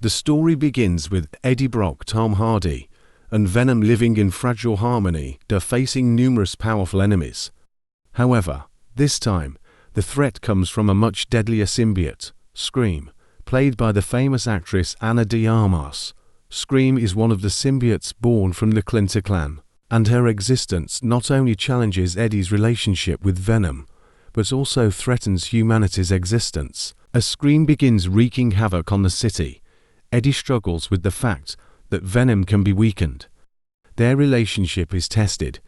The story begins with Eddie Brock, Tom Hardy, and Venom living in fragile harmony, facing numerous powerful enemies. However, this time, the threat comes from a much deadlier symbiote, Scream, played by the famous actress Ana de Armas. Scream is one of the symbiotes born from the Clinton clan, and her existence not only challenges Eddie's relationship with Venom, but also threatens humanity's existence. As Scream begins wreaking havoc on the city, Eddie struggles with the fact that Venom can be weakened. Their relationship is tested,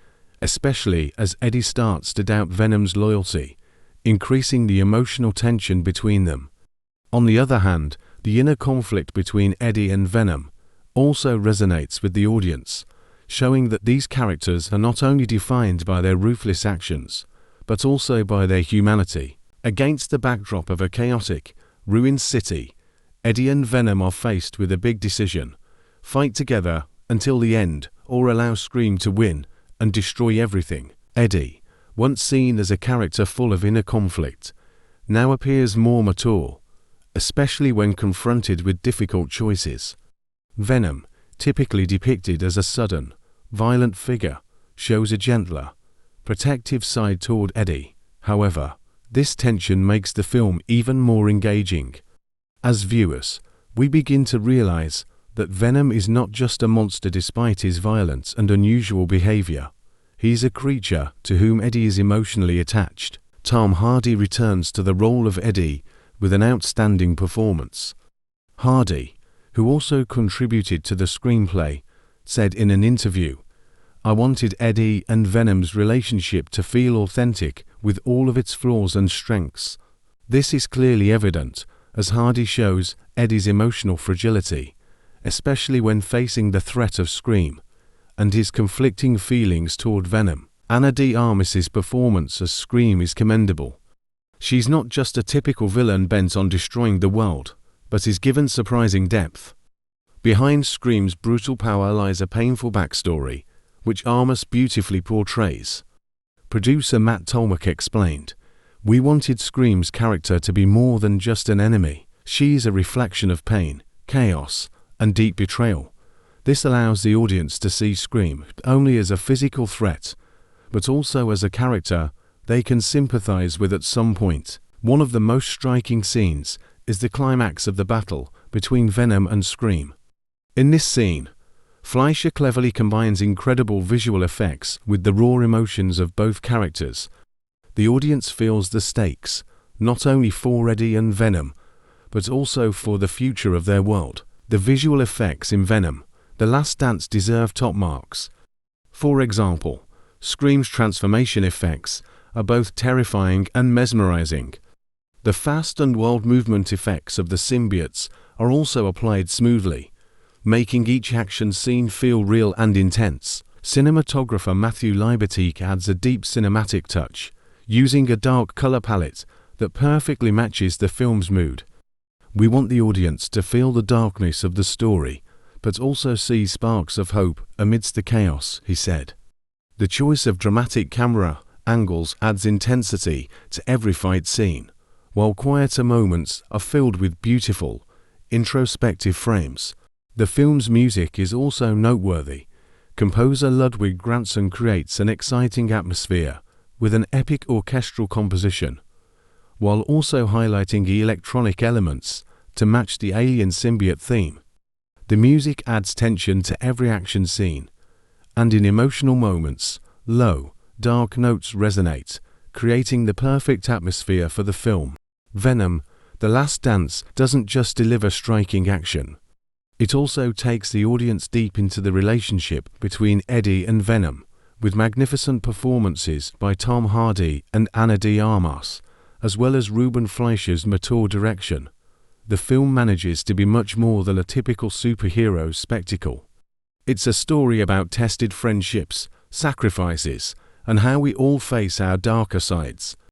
especially as Eddie starts to doubt Venom's loyalty, increasing the emotional tension between them. On the other hand, the inner conflict between Eddie and Venom also resonates with the audience, showing that these characters are not only defined by their ruthless actions, but also by their humanity. Against the backdrop of a chaotic, ruined city, Eddie and Venom are faced with a big decision: fight together until the end, or allow Scream to win and destroy everything. Eddie, once seen as a character full of inner conflict, now appears more mature, especially when confronted with difficult choices. Venom, typically depicted as a sudden, violent figure, shows a gentler, protective side toward Eddie. However, this tension makes the film even more engaging. As viewers, we begin to realize that Venom is not just a monster despite his violence and unusual behavior. He's a creature to whom Eddie is emotionally attached. Tom Hardy returns to the role of Eddie with an outstanding performance. Hardy, who also contributed to the screenplay, said in an interview, "I wanted Eddie and Venom's relationship to feel authentic with all of its flaws and strengths." This is clearly evident as Hardy shows Eddie's emotional fragility, especially when facing the threat of Scream, and his conflicting feelings toward Venom. Ana de Armas's performance as Scream is commendable. She's not just a typical villain bent on destroying the world, but is given surprising depth. Behind Scream's brutal power lies a painful backstory, which Armas beautifully portrays. Producer Matt Tolmach explained, "We wanted Scream's character to be more than just an enemy. She's a reflection of pain, chaos, and deep betrayal. This allows the audience to see Scream not only as a physical threat, but also as a character they can sympathize with at some point." One of the most striking scenes is the climax of the battle between Venom and Scream. In this scene, Fleischer cleverly combines incredible visual effects with the raw emotions of both characters. The audience feels the stakes, not only for Eddie and Venom, but also for the future of their world. The visual effects in Venom: The Last Dance deserve top marks. For example, Scream's transformation effects are both terrifying and mesmerizing. The fast and wild movement effects of the symbiotes are also applied smoothly, making each action scene feel real and intense. Cinematographer Matthew Libatique adds a deep cinematic touch, using a dark color palette that perfectly matches the film's mood. "We want the audience to feel the darkness of the story, but also see sparks of hope amidst the chaos," he said. The choice of dramatic camera angles adds intensity to every fight scene, while quieter moments are filled with beautiful, introspective frames. The film's music is also noteworthy. Composer Ludwig Göransson creates an exciting atmosphere with an epic orchestral composition, while also highlighting electronic elements to match the alien symbiote theme. The music adds tension to every action scene, and in emotional moments, low, dark notes resonate, creating the perfect atmosphere for the film. Venom: The Last Dance doesn't just deliver striking action. It also takes the audience deep into the relationship between Eddie and Venom, with magnificent performances by Tom Hardy and Ana de Armas, as well as Ruben Fleischer's mature direction. The film manages to be much more than a typical superhero spectacle. It's a story about tested friendships, sacrifices, and how we all face our darker sides.